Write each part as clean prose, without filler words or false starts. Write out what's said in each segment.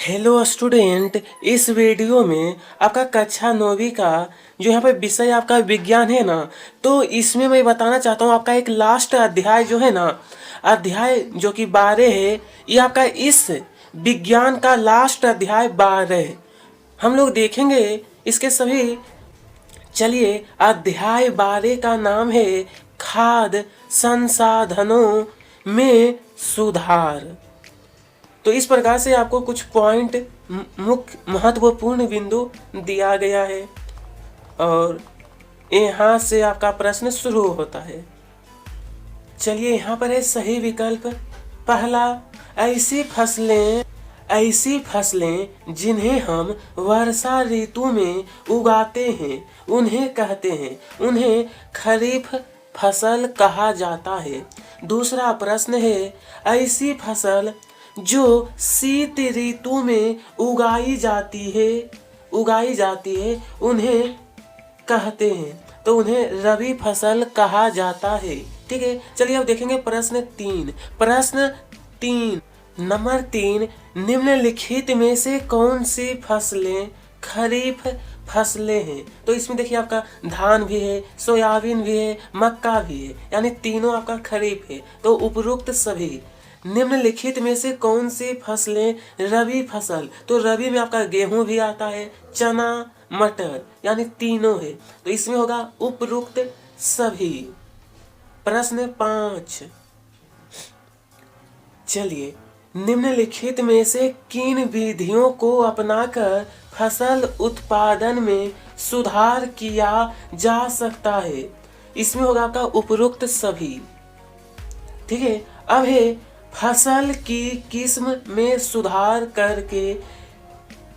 Hello student, इस video में आपका कक्षा 9वीं का जो यहाँ पे विषय आपका विज्ञान है ना, तो इसमें मैं बताना चाहता हूँ आपका एक लास्ट अध्याय जो है ना, अध्याय जो कि 12 है, ये आपका इस विज्ञान का लास्ट अध्याय 12 है। हम लोग देखेंगे इसके सभी। चलिए, अध्याय 12 का नाम है खाद्य संसाधनों में सुधार। तो इस प्रकार से आपको कुछ पॉइंट मुख्य महत्वपूर्ण बिंदु दिया गया है और यहाँ से आपका प्रश्न शुरू होता है। चलिए, यहाँ पर है सही विकल्प। पहला, ऐसी फसलें जिन्हें हम वर्षा ऋतु में उगाते हैं उन्हें कहते हैं, उन्हें खरीफ फसल कहा जाता है। दूसरा प्रश्न है, ऐसी फसल जो शीत ऋतु में उगाई जाती है उन्हें कहते हैं, तो उन्हें रबी फसल कहा जाता है। ठीक है, चलिए अब देखेंगे प्रश्न 3। नंबर 3, निम्नलिखित में से कौन सी फसलें खरीफ फसलें हैं? तो इसमें देखिए आपका धान भी है, सोयाबीन भी है, मक्का भी है, यानी तीनों आपका खरीफ है। तो उपरोक्त सभी निम्नलिखित में से कौन सी फसलें रबी फसल? तो रबी में आपका गेहूं भी आता है, चना, मटर, यानी तीनों है। तो इसमें होगा उपरोक्त सभी। प्रश्न 5, चलिए, निम्नलिखित में से किन विधियों को अपनाकर फसल उत्पादन में सुधार किया जा सकता है? इसमें होगा आपका उपरोक्त सभी। ठीक है, अब है फसल की किस्म में सुधार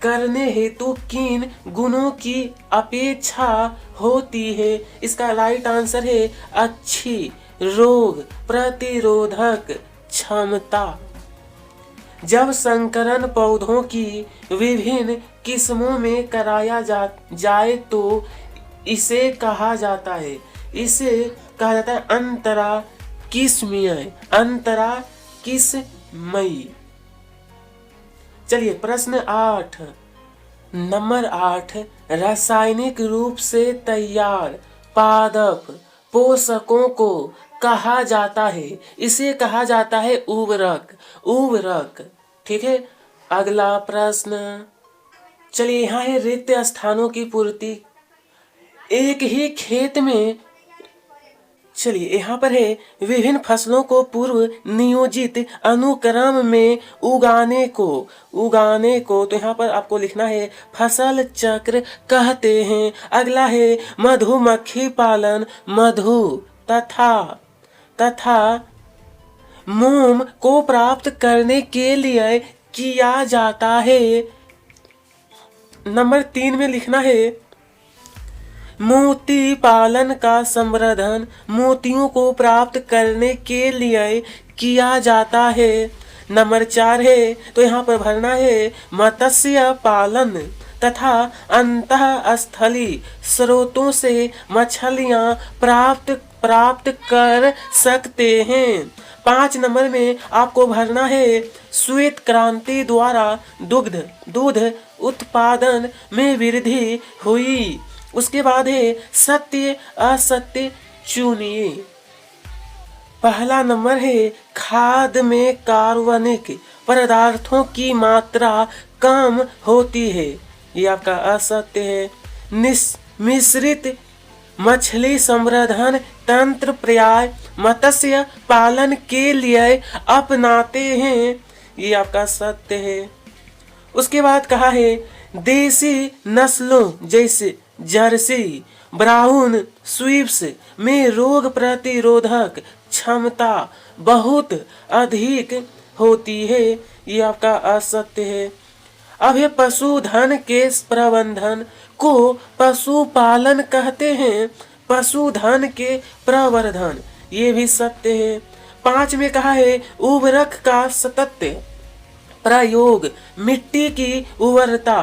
करने हेतु किन गुणों की अपेक्षा होती है? इसका राइट आंसर है अच्छी रोग प्रतिरोधक क्षमता। जब संकरण पौधों की विभिन्न किस्मों में कराया जाए तो इसे कहा जाता है अंतरा किस्मयी। चलिए प्रश्न 8, नंबर 8, रासायनिक रूप से तैयार पादप पोषकों को कहा जाता है, इसे कहा जाता है उर्वरक। ठीक है, अगला प्रश्न। चलिए, यहाँ है रिक्त स्थानों की पूर्ति। एक ही खेत में, चलिए यहाँ पर है विभिन्न फसलों को पूर्व नियोजित अनुक्रम में उगाने को तो यहाँ पर आपको लिखना है फसल चक्र कहते हैं। अगला है मधुमक्खी पालन मधु तथा मोम को प्राप्त करने के लिए किया जाता है। नंबर 3 में लिखना है मोती पालन का संवर्धन मोतियों को प्राप्त करने के लिए किया जाता है। नंबर 4 है, तो यहाँ पर भरना है मत्स्य पालन तथा अंतःस्थली स्रोतों से मछलियाँ प्राप्त कर सकते हैं। 5 नंबर में आपको भरना है श्वेत क्रांति द्वारा दूध उत्पादन में वृद्धि हुई। उसके बाद है सत्य असत्य चुनिए। पहला नंबर है खाद में कार्बनिक पदार्थों की मात्रा कम होती है, ये आपका असत्य है। मिश्रित मछली संवर्धन तंत्र प्राय मत्स्य पालन के लिए अपनाते हैं, ये आपका सत्य है। उसके बाद कहा है देसी नस्लों जैसे जर्सी ब्राउन स्वीप्स में रोग प्रतिरोधक क्षमता बहुत अधिक होती है, ये आपका असत्य है। अब ये पशुधन के प्रबंधन को पशुपालन कहते हैं, पशुधन के प्रवर्धन, ये भी सत्य है। 5 में कहा है उर्वरक का सतत प्रयोग मिट्टी की उर्वरता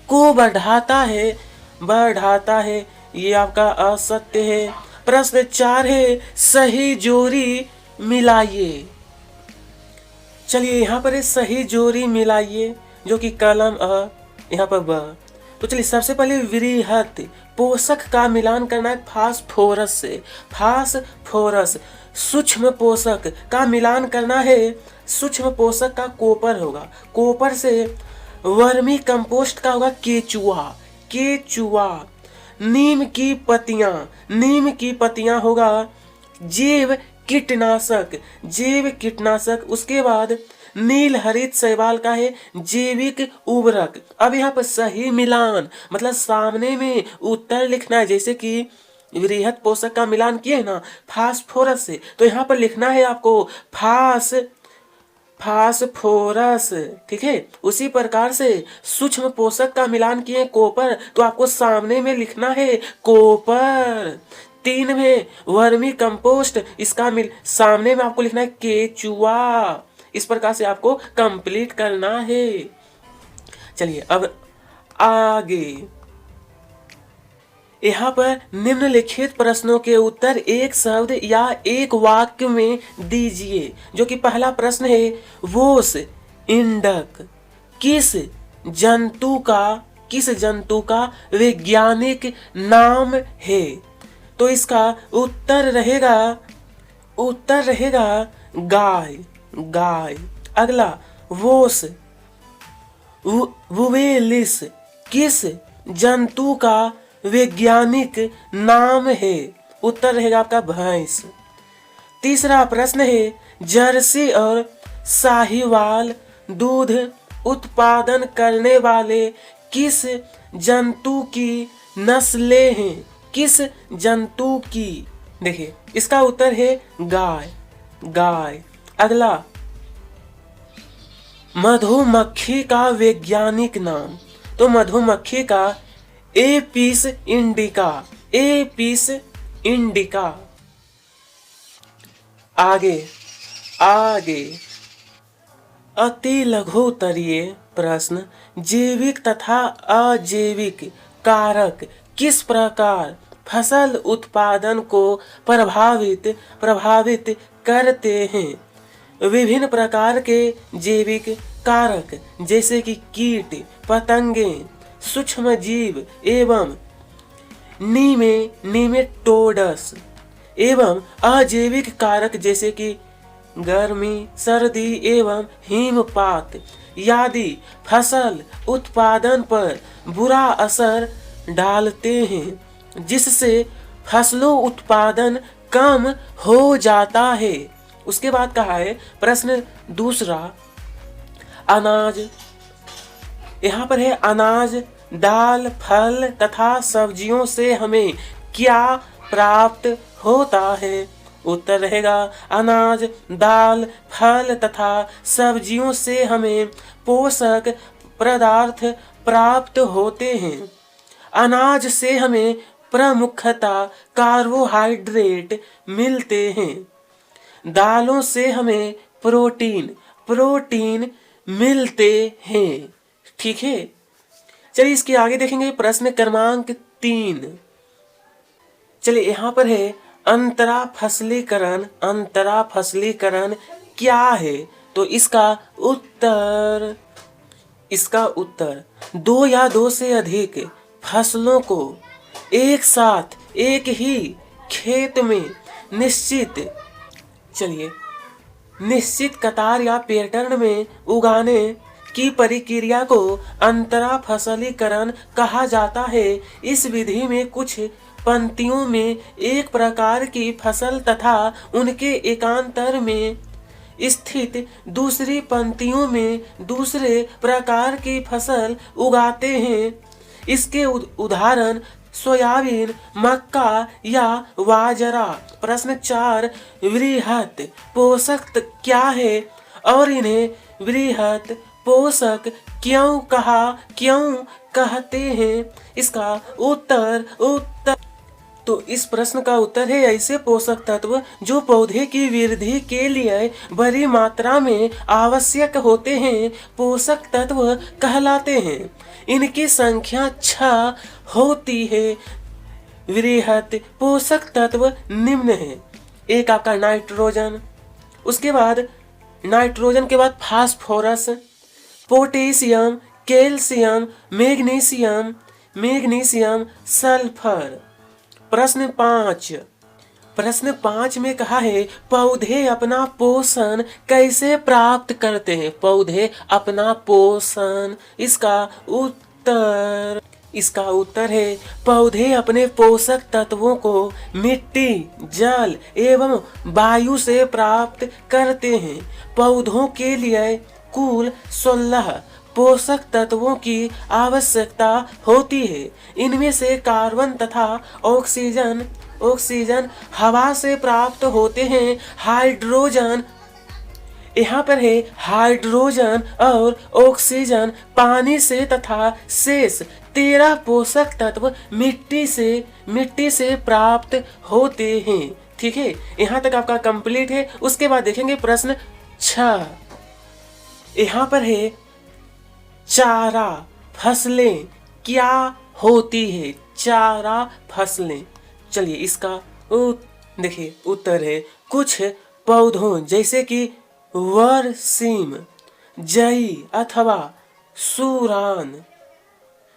को बढ़ाता है, ये आपका असत्य है। प्रश्न 4 है सही जोड़ी मिलाइए। चलिए यहाँ पर सही जोड़ी मिलाइए। जो कि कलम अ, यहाँ पर ब। तो चलिए सबसे पहले वृहत पोषक का मिलान करना है फास्फोरस से। फास्फोरस सूक्ष्म पोषक का मिलान करना है। सूक्ष्म पोषक का कॉपर होगा, कॉपर से वर्मी कंपोस्ट का होगा केचुआ। केचुआ नीम की पत्तियां, नीम की पत्तियां होगा जैव कीटनाशक, जैव कीटनाशक। उसके बाद नील हरित शैवाल का है जैविक उर्वरक। अब यहाँ पर सही मिलान मतलब सामने में उत्तर लिखना है, जैसे कि वृहत पोषक का मिलान किए ना फास्फोरस से, तो यहाँ पर लिखना है आपको फास्फोरस, ठीक है। उसी प्रकार से सूक्ष्म पोषक का मिलान किए कॉपर, तो आपको सामने में लिखना है कॉपर। 3 में वर्मी कंपोस्ट, इसका सामने में आपको लिखना है केचुआ। इस प्रकार से आपको कंप्लीट करना है। चलिए अब आगे, यहाँ पर निम्नलिखित प्रश्नों के उत्तर एक शब्द या एक वाक्य में दीजिए। जो कि पहला प्रश्न है, वोस इंडक किस जंतु का वैज्ञानिक नाम है? तो इसका उत्तर रहेगा गाय, गाय। अगला, वोस वुवेलिस किस जंतु का वैज्ञानिक नाम है? उत्तर रहेगा आपका भैंस। तीसरा प्रश्न है, जर्सी और साहीवाल दूध उत्पादन करने वाले किस जंतु की नस्लें हैं? किस जंतु की? देखिए इसका उत्तर है गाय, गाय। अगला, मधुमक्खी का वैज्ञानिक नाम। तो मधुमक्खी का एपिस इंडिका, एपिस इंडिका। आगे अति लघुत्तरीय प्रश्न, जैविक तथा अजैविक कारक किस प्रकार फसल उत्पादन को प्रभावित करते हैं? विभिन्न प्रकार के जैविक कारक जैसे कि कीट, पतंगे, सूक्ष्म जीव एवं निमेटोडस एवं अजैविक कारक जैसे कि गर्मी, सर्दी एवं हिमपात यदि फसल उत्पादन पर बुरा असर डालते हैं, जिससे फसलों उत्पादन कम हो जाता है। उसके बाद कहा है प्रश्न दूसरा, अनाज। यहाँ पर है अनाज, दाल, फल तथा सब्जियों से हमें क्या प्राप्त होता है? उत्तर रहेगा अनाज, दाल, फल तथा सब्जियों से हमें पोषक पदार्थ प्राप्त होते हैं। अनाज से हमें प्रमुखतः कार्बोहाइड्रेट मिलते हैं। दालों से हमें प्रोटीन मिलते हैं, ठीक है। चलिए इसके आगे देखेंगे प्रश्न क्रमांक 3। चलिए यहाँ पर है अंतरा फसलीकरण क्या है? तो इसका उत्तर 2 या 2 से अधिक फसलों को एक साथ एक ही खेत में निश्चित कतार या पैटर्न में उगाने की प्रक्रिया को अंतरा फसलीकरण कहा जाता है। इस विधि में कुछ पंक्तियों में एक प्रकार की फसल तथा उनके एकांतर में स्थित दूसरी पंक्तियों में दूसरे प्रकार की फसल उगाते हैं। इसके उदाहरण सोयाबीन, मक्का या बाजरा। प्रश्न 4, वृहत पोषक क्या है और इन्हें वृहत पोषक क्यों कहते हैं? इसका उत्तर तो इस प्रश्न का उत्तर है ऐसे पोषक तत्व जो पौधे की वृद्धि के लिए बड़ी मात्रा में आवश्यक होते हैं, पोषक तत्व कहलाते हैं। इनकी संख्या 6 होती है। वृहत पोषक तत्व निम्न है। एक आपका नाइट्रोजन, उसके बाद नाइट्रोजन के बाद phosphorus, potassium, calcium, magnesium, sulphur. प्रश्न 5 में कहा है पौधे अपना पोषण कैसे प्राप्त करते हैं? पौधे अपना पोषण, इसका उत्तर है पौधे अपने पोषक तत्वों को मिट्टी, जल एवं वायु से प्राप्त करते हैं। पौधों के लिए कुल 16 पोषक तत्वों की आवश्यकता होती है। इनमें से कार्बन तथा ऑक्सीजन हवा से प्राप्त होते हैं। हाइड्रोजन, यहाँ पर है हाइड्रोजन और ऑक्सीजन पानी से तथा शेष 13 पोषक तत्व मिट्टी से प्राप्त होते हैं। ठीक है, यहाँ तक आपका कंप्लीट है। उसके बाद देखेंगे प्रश्न 6। यहाँ पर है चारा फसलें क्या होती है? चारा फसलें, चलिए इसका देखिए उत्तर है कुछ पौधों जैसे कि बरसीम, जई अथवा सूरान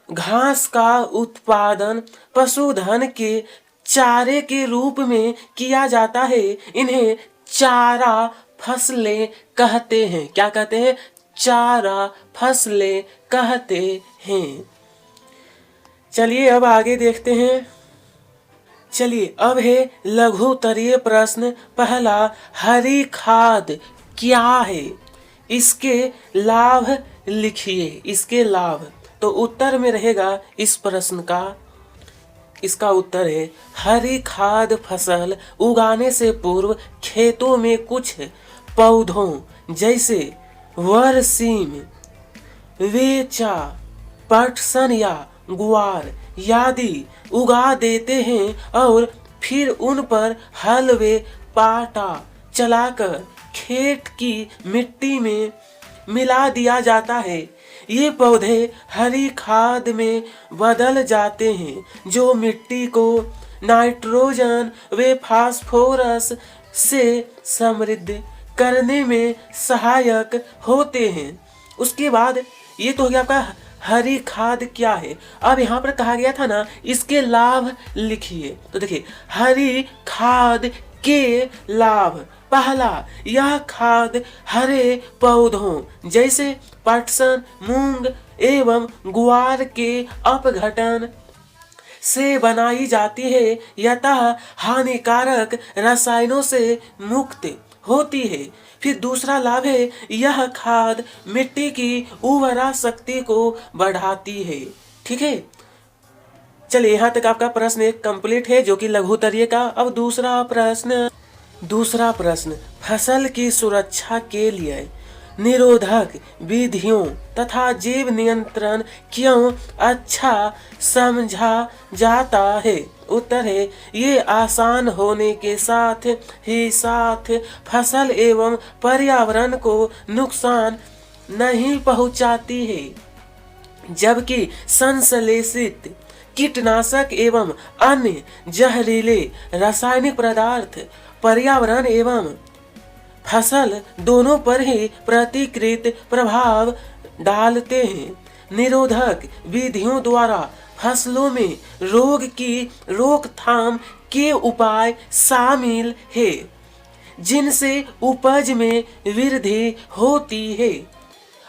घास का उत्पादन पशुधन के चारे के रूप में किया जाता है। इन्हें चारा फसलें कहते हैं। क्या कहते हैं? चारा फसलें कहते हैं। चलिए अब आगे देखते हैं। चलिए अब है लघुत्तरीय प्रश्न। पहला, हरी खाद क्या है? इसके लाभ लिखिए। इसके लाभ, तो उत्तर में रहेगा इस प्रश्न का, इसका उत्तर है हरी खाद फसल उगाने से पूर्व खेतों में कुछ पौधों जैसे बरसीम, वेचा, पटसन या गुआर आदि उगा देते हैं और फिर उन पर हल व पाटा चलाकर खेत की मिट्टी में मिला दिया जाता है। ये पौधे हरी खाद में बदल जाते हैं जो मिट्टी को नाइट्रोजन व फास्फोरस से समृद्ध करने में सहायक होते हैं। उसके बाद ये तो हो गया आपका हरी खाद क्या है। अब यहाँ पर कहा गया था ना इसके लाभ लिखिए। तो देखिए हरी खाद के लाभ, पहला, यह खाद हरे पौधों जैसे पटसन, मूंग एवं गुआर के अपघटन से बनाई जाती है, यतः हानिकारक रसायनों से मुक्त होती है। फिर दूसरा लाभ है यह खाद मिट्टी की उर्वरा शक्ति को बढ़ाती है। ठीक है, चलिए यहाँ तक आपका प्रश्न एक कंप्लीट है जो कि लघुत्तरीय का। अब दूसरा प्रश्न फसल की सुरक्षा के लिए निरोधक विधियों तथा जीव नियंत्रण क्यों अच्छा समझा जाता है? उत्तर है ये आसान होने के साथ ही फसल एवं पर्यावरण को नुकसान नहीं पहुंचाती है, जबकि संश्लेषित कीटनाशक एवं अन्य जहरीले रासायनिक पदार्थ पर्यावरण एवं फसल दोनों पर ही प्रतिकृत प्रभाव डालते हैं। निरोधक विधियों द्वारा फसलों में रोग की रोकथाम के उपाय शामिल है जिनसे उपज में वृद्धि होती है।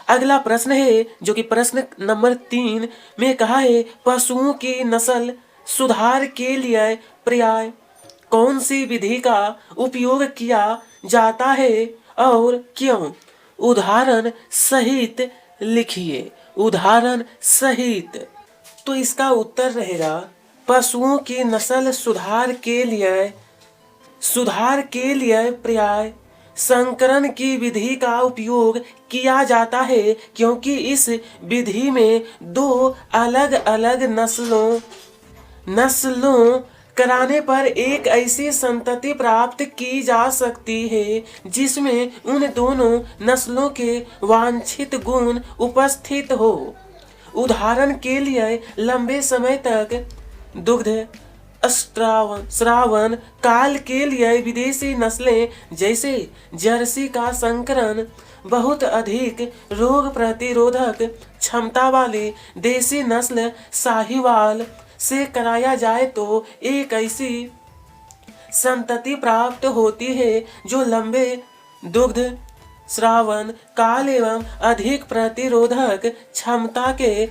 अगला प्रश्न है जो कि प्रश्न नंबर 3 में कहा है पशुओं की नस्ल सुधार के लिए पर्याय कौन सी विधि का उपयोग किया जाता है और क्यों? उदाहरण सहित लिखिए। उदाहरण सहित, तो इसका उत्तर रहेगा पशुओं की नस्ल सुधार के लिए पर्याय संकरण की विधि का उपयोग किया जाता है, क्योंकि इस विधि में 2 अलग अलग नस्लों कराने पर एक ऐसी संतति प्राप्त की जा सकती है जिसमें उन दोनों नस्लों के वांछित गुण उपस्थित हो। उदाहरण के लिए लंबे समय तक दुग्ध श्रावण काल के लिए विदेशी नस्लें जैसे जर्सी का संकरण बहुत अधिक रोग प्रतिरोधक क्षमता वाली देसी नस्ल साहिवाल से कराया जाए तो एक ऐसी संतति प्राप्त होती है जो लंबे दुग्ध श्रावण काल एवं अधिक प्रतिरोधक क्षमता के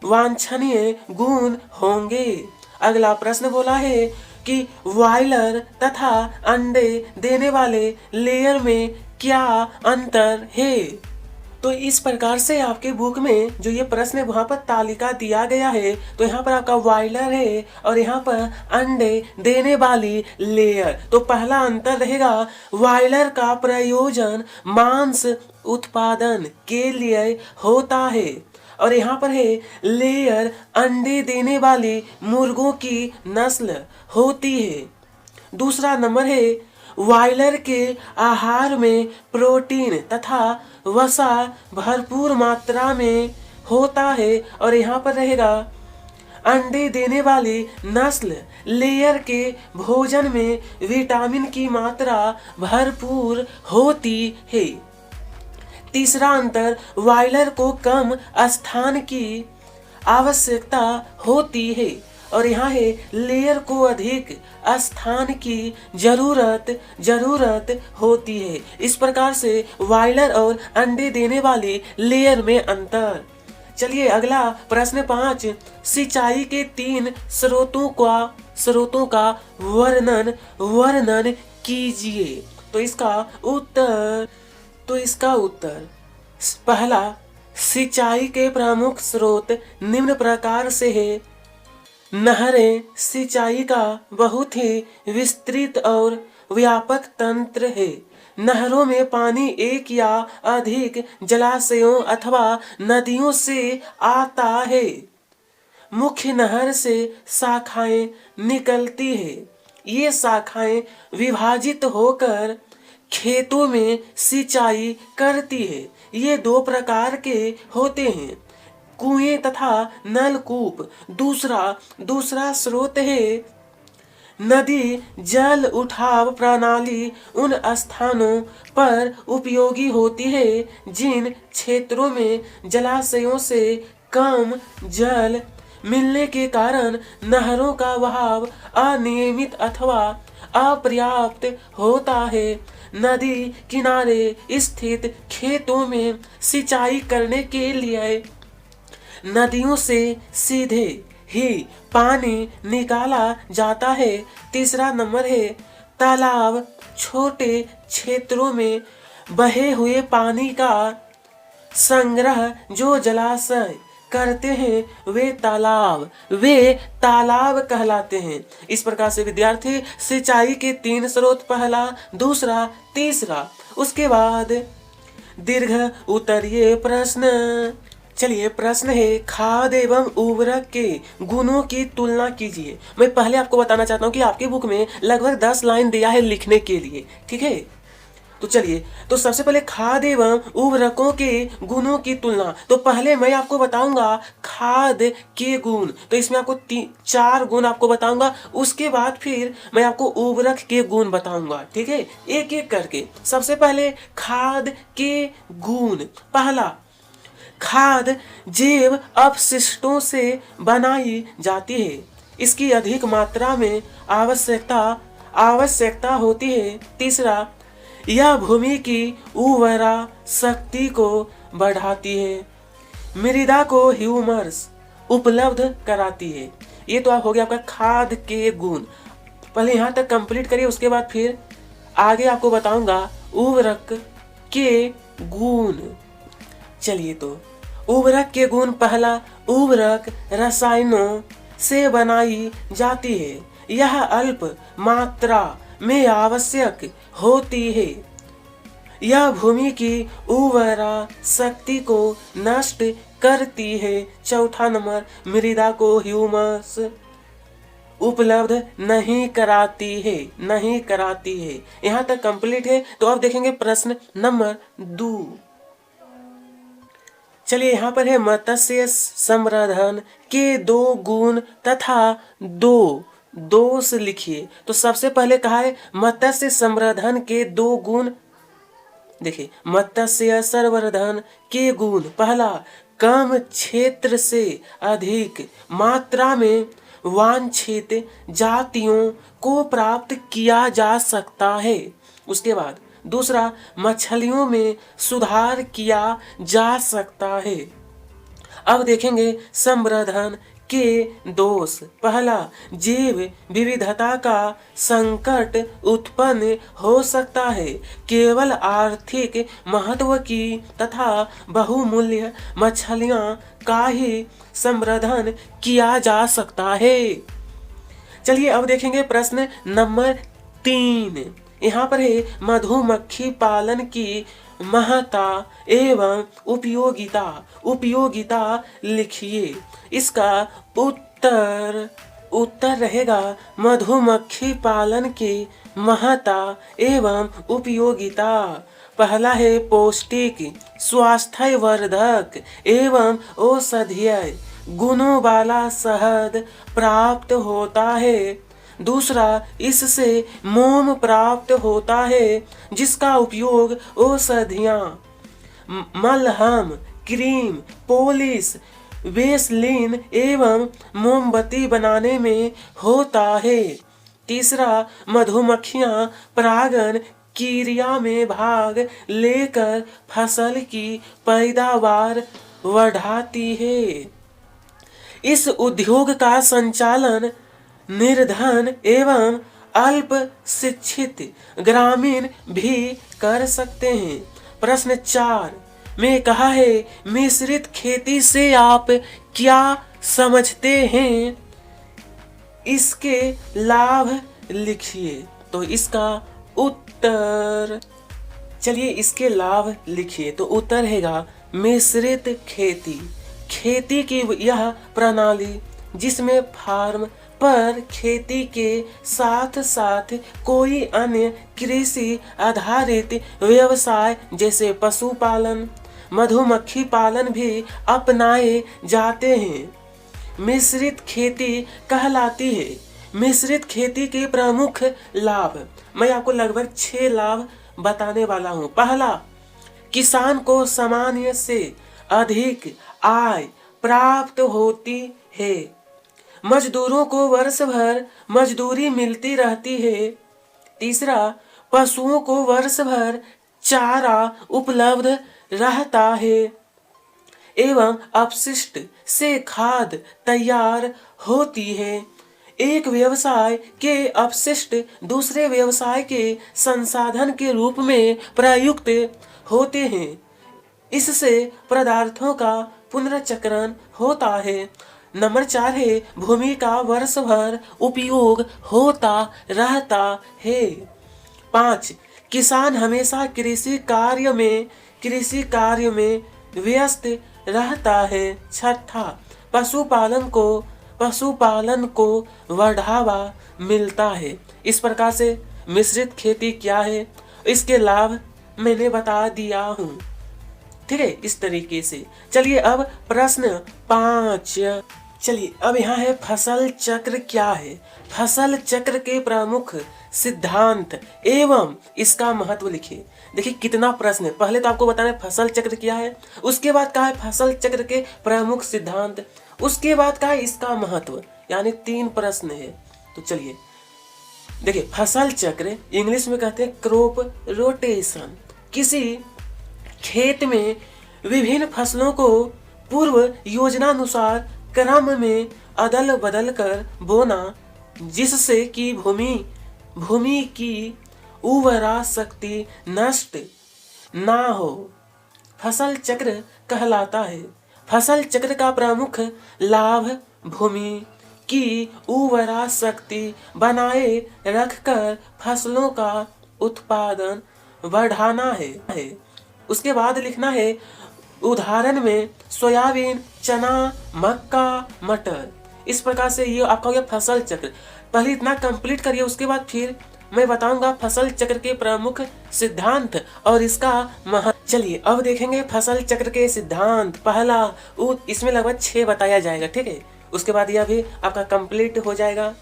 वांछनीय गुण होंगे। अगला प्रश्न बोला है कि बॉयलर तथा अंडे देने वाले लेयर में क्या अंतर है। तो इस प्रकार से आपके बुक में जो ये प्रश्न है वहां पर तालिका दिया गया है। तो यहाँ पर आपका बॉयलर है और यहाँ पर अंडे देने वाली लेयर। तो पहला अंतर रहेगा, बॉयलर का प्रयोजन मांस उत्पादन के लिए होता है और यहाँ पर है लेयर अंडे देने वाली मुर्गों की नस्ल होती है। दूसरा नंबर है, बॉयलर के आहार में प्रोटीन तथा वसा भरपूर मात्रा में होता है और यहाँ पर रहेगा अंडे देने वाली नस्ल लेयर के भोजन में विटामिन की मात्रा भरपूर होती है। तीसरा अंतर, बॉयलर को कम स्थान की आवश्यकता होती है और यहाँ है लेयर को अधिक स्थान की जरूरत होती है। इस प्रकार से बॉयलर और अंडे देने वाली लेयर में अंतर। चलिए अगला प्रश्न 5, सिंचाई के 3 स्रोतों का वर्णन कीजिए। तो इसका उत्तर पहला, सिंचाई के प्रमुख स्रोत निम्न प्रकार से है। नहरें सिंचाई का बहुत ही विस्तृत और व्यापक तंत्र है। नहरों में पानी एक या अधिक जलाशयों अथवा नदियों से आता है। मुख्य नहर से शाखाएं निकलती है। ये शाखाएं विभाजित होकर खेतों में सिंचाई करती है। ये 2 प्रकार के होते हैं, कुएं तथा नलकूप। दूसरा स्रोत है नदी जल उठाव प्रणाली। उन स्थानों पर उपयोगी होती है जिन क्षेत्रों में जलाशयों से कम जल मिलने के कारण नहरों का बहाव अनियमित अथवा अपर्याप्त होता है। नदी किनारे स्थित खेतों में सिंचाई करने के लिए नदियों से सीधे ही पानी निकाला जाता है। तीसरा नंबर है, तालाब छोटे क्षेत्रों में बहे हुए पानी का संग्रह जो जलाशय करते हैं वे तालाब कहलाते हैं। इस प्रकार से विद्यार्थी सिंचाई के 3 स्रोत, पहला, दूसरा, तीसरा। उसके बाद दीर्घ उत्तरीय प्रश्न। चलिए प्रश्न है, खाद एवं उर्वरक के गुणों की तुलना कीजिए। मैं पहले आपको बताना चाहता हूँ कि आपकी बुक में लगभग 10 लाइन दिया है लिखने के लिए, ठीक है। तो चलिए, तो सबसे पहले खाद एवं उर्वरकों के गुणों की तुलना। तो पहले मैं आपको बताऊंगा खाद के गुण। तो इसमें आपको 4 गुण आपको बताऊंगा। उसके बाद फिर मैं आपको उर्वरक के गुण बताऊंगा, ठीक है, एक एक करके। सबसे पहले खाद के गुण। पहला, खाद जैव अपशिष्टों से बनाई जाती है। इसकी अधिक मात्रा में आवश्यकता होती है। तीसरा, यह भूमि की उर्वरा शक्ति को बढ़ाती है, मृदा को ह्यूमस उपलब्ध कराती है। ये तो हो गया आपका खाद के गुण। पहले यहाँ तक कंप्लीट करिए, उसके बाद फिर आगे आपको बताऊंगा उर्वरक के गुण। चलिए, तो उर्वरक के गुण। पहला, उर्वरक रसायनों से बनाई जाती है। यह अल्प मात्रा में आवश्यक होती है। यह भूमि की उर्वरा शक्ति को नष्ट करती है। चौथा नंबर, मृदा को ह्यूमस उपलब्ध नहीं कराती है। यहाँ तक कंप्लीट है। तो अब देखेंगे प्रश्न नंबर 2। चलिए, यहाँ पर है मत्स्य संवर्धन के 2 गुण तथा 2 दोष लिखिए। तो सबसे पहले कहा है मत्स्य संवर्धन के 2 गुण देखिए, मत्स्य संवर्धन के गुण, पहला, कम क्षेत्र से अधिक मात्रा में वांछित जातियों को प्राप्त किया जा सकता है। उसके बाद दूसरा, मछलियों में सुधार किया जा सकता है। अब देखेंगे संवर्धन के दोष, पहला, जैव विविधता का संकट उत्पन्न हो सकता है। केवल आर्थिक महत्व की तथा बहुमूल्य मछलियां का ही संवर्धन किया जा सकता है। चलिए अब देखेंगे प्रश्न नंबर 3। यहाँ पर है मधुमक्खी पालन की महत्ता एवं उपयोगिता। उपयोगिता लिखिए। इसका उत्तर रहेगा मधुमक्खी पालन की महत्ता एवं उपयोगिता। पहला है पौष्टिक, स्वास्थ्यवर्धक एवं औषधीय गुणों वाला शहद प्राप्त होता है। दूसरा, इससे मोम प्राप्त होता है जिसका उपयोग औषधियाँ, मलहम, क्रीम, पॉलिश, वेसलीन एवं मोमबत्ती बनाने में होता है। तीसरा, मधुमक्खियाँ परागण क्रिया में भाग लेकर फसल की पैदावार बढ़ाती है। इस उद्योग का संचालन निर्धन एवं अल्प शिक्षित ग्रामीण भी कर सकते हैं। प्रश्न 4 में कहा है मिश्रित खेती से आप क्या समझते हैं? इसके लाभ लिखिए। तो इसका उत्तर, चलिए इसके लाभ लिखिए। तो उत्तर रहेगा मिश्रित खेती। खेती की यह प्रणाली जिसमें फार्म पर खेती के साथ साथ कोई अन्य कृषि आधारित व्यवसाय जैसे पशुपालन, मधुमक्खी पालन भी अपनाए जाते हैं, मिश्रित खेती कहलाती है। मिश्रित खेती के प्रमुख लाभ मैं आपको लगभग 6 लाभ बताने वाला हूँ। पहला, किसान को सामान्य से अधिक आय प्राप्त होती है। मजदूरों को वर्ष भर मजदूरी मिलती रहती है। तीसरा, पशुओं को वर्ष भर चारा उपलब्ध रहता है एवं अपशिष्ट से खाद तैयार होती है। एक व्यवसाय के अपशिष्ट दूसरे व्यवसाय के संसाधन के रूप में प्रयुक्त होते हैं। इससे पदार्थों का पुनर्चक्रण होता है। नंबर 4 है भूमि का वर्ष भर उपयोग होता रहता है। 5, किसान हमेशा कृषि कार्य में व्यस्त रहता है। 6, पशुपालन को बढ़ावा मिलता है। इस प्रकार से मिश्रित खेती क्या है, इसके लाभ मैंने बता दिया हूँ। ठीक है, इस तरीके से। चलिए अब प्रश्न 5। चलिए अब यहाँ है फसल चक्र क्या है। फसल चक्र के प्रमुख सिद्धांत एवं इसका महत्व लिखिए। देखिए कितना प्रश्न है। पहले तो आपको बताना है फसल चक्र क्या है, उसके बाद कहा है फसल चक्र के प्रमुख सिद्धांत, उसके बाद कहा है इसका महत्व, यानी 3 प्रश्न है। तो चलिए देखिए, फसल चक्र इंग्लिश में कहते हैं क्रॉप रोटेशन। किसी खेत में विभिन्न फसलों को पूर्व योजनानुसार क्रम में अदल बदल कर बोना, जिससे कि भूमि की उर्वरा शक्ति नष्ट ना हो, फसल चक्र कहलाता है। फसल चक्र का प्रमुख लाभ भूमि की उर्वरा शक्ति बनाए रखकर फसलों का उत्पादन बढ़ाना है। उसके बाद लिखना है उदाहरण में सोयाबीन, चना, मक्का, मटर। इस प्रकार से ये आपका हो गया फसल चक्र। पहले इतना कंप्लीट करिए, उसके बाद फिर मैं बताऊंगा फसल चक्र के प्रमुख सिद्धांत और इसका महत्व। चलिए अब देखेंगे फसल चक्र के सिद्धांत। पहला, इसमें लगभग 6 बताया जाएगा, ठीक है। उसके बाद यह भी आपका कंप्लीट हो जाएगा।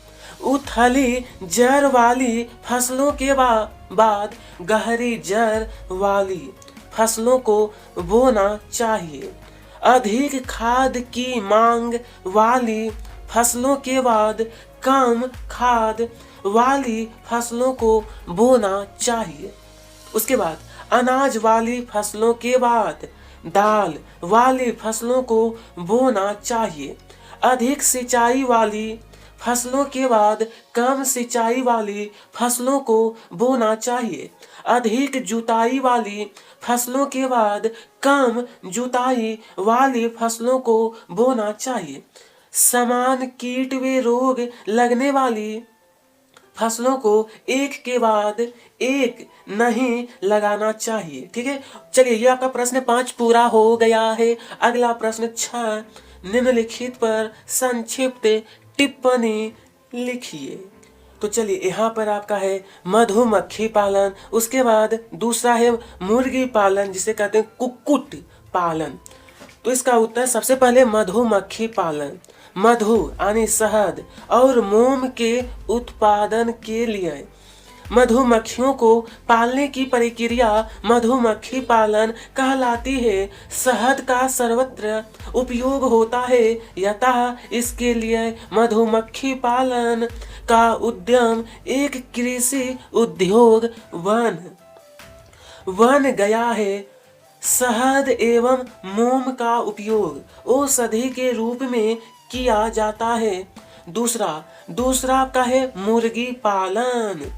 उथली जड़ वाली फसलों के बाद गहरी जड़ वाली फसलों को बोना चाहिए। अधिक खाद की मांग वाली फसलों के बाद कम खाद वाली फसलों को बोना चाहिए। उसके बाद अनाज वाली फसलों के बाद दाल वाली फसलों को बोना चाहिए। अधिक सिंचाई वाली फसलों के बाद कम सिंचाई वाली फसलों को बोना चाहिए। अधिक जुताई वाली फसलों के बाद कम जुताई वाली फसलों को बोना चाहिए। समान कीट व रोग लगने वाली फसलों को एक के बाद एक नहीं लगाना चाहिए। ठीक है, चलिए ये आपका प्रश्न 5 पूरा हो गया है। अगला प्रश्न 6, निम्नलिखित पर संक्षिप्त टिप्पणी लिखिए। तो चलिए यहाँ पर आपका है मधुमक्खी पालन, उसके बाद दूसरा है मुर्गी पालन जिसे कहते हैं कुक्कुट पालन। तो इसका उत्तर सबसे पहले मधुमक्खी पालन। मधु यानी शहद और मोम के उत्पादन के लिए मधुमक्खियों को पालने की प्रक्रिया मधुमक्खी पालन कहलाती है। शहद का सर्वत्र उपयोग होता है, अतः इसके लिए मधुमक्खी पालन का उद्यम एक कृषि उद्योग बन गया है। शहद एवं मोम का उपयोग औषधि के रूप में किया जाता है। दूसरा आपका है मुर्गी पालन।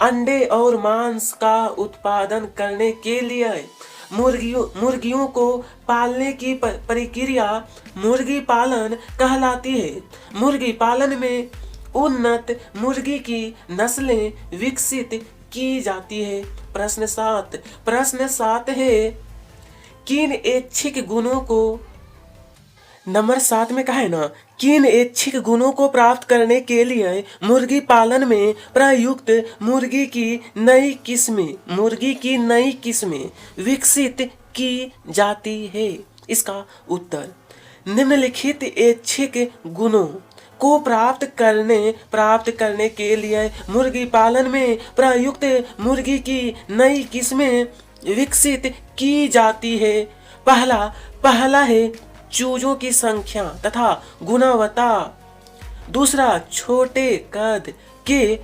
अंडे और मांस का उत्पादन करने के लिए मुर्गियों को पालने की प्रक्रिया मुर्गी पालन कहलाती है। मुर्गी पालन में उन्नत मुर्गी की नस्लें विकसित की जाती है। प्रश्न 7 है किन ऐच्छिक गुणों को नंबर 7 में कहा है ना, किन ऐच्छिक गुणों को प्राप्त करने के लिए मुर्गी पालन में प्रयुक्त मुर्गी की नई किस्में विकसित की जाती है। इसका उत्तर निम्नलिखित ऐच्छिक गुणों को प्राप्त करने के लिए मुर्गी पालन में प्रयुक्त मुर्गी की नई किस्में विकसित की जाती है। पहला है चूजों की संख्या तथा गुणवत्ता। दूसरा, छोटे कद के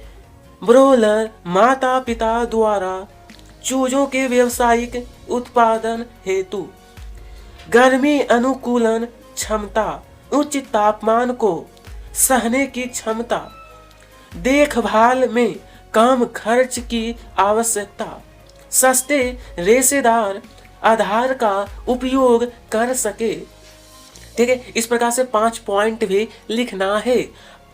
ब्रोलर माता पिता द्वारा चूजों के व्यावसायिक उत्पादन हेतु गर्मी अनुकूलन क्षमता, उच्च तापमान को सहने की क्षमता, देखभाल में कम खर्च की आवश्यकता, सस्ते रेशेदार आधार का उपयोग कर सके। ठीक है, इस प्रकार से 5 पॉइंट भी लिखना है।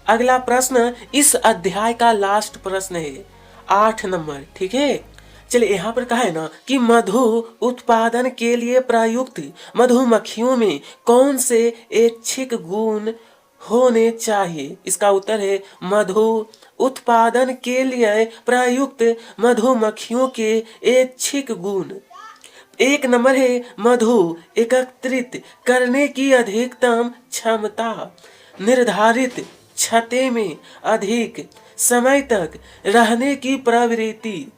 अगला प्रश्न इस अध्याय का लास्ट प्रश्न है 8 नंबर। ठीक है, चलिए यहाँ पर कहा है ना कि मधु उत्पादन के लिए प्रयुक्त मधुमक्खियों में कौन से ऐच्छिक गुण होने चाहिए। इसका उत्तर है मधु उत्पादन के लिए प्रयुक्त मधुमक्खियों के ऐच्छिक गुण। 1 नंबर है मधु एकत्रित करने की अधिकतम क्षमता, निर्धारित छत्ते में अधिक समय तक रहने की प्रवृत्ति,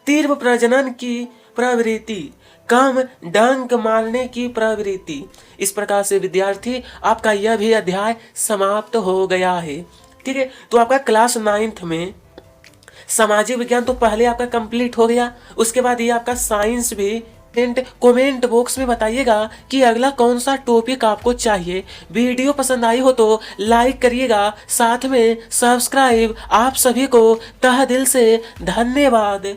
तीव्र प्रजनन की प्रवृत्ति, कम डंक मारने की प्रवृत्ति। इस प्रकार से विद्यार्थी आपका यह भी अध्याय समाप्त हो गया है। ठीक है, तो आपका क्लास 9th में सामाजिक विज्ञान तो पहले आपका कंप्लीट हो गया। उसके बाद ये आपका साइंस भी। कमेंट बॉक्स में बताइएगा कि अगला कौन सा टॉपिक आपको चाहिए। वीडियो पसंद आई हो तो लाइक करिएगा, साथ में सब्सक्राइब। आप सभी को तहे दिल से धन्यवाद।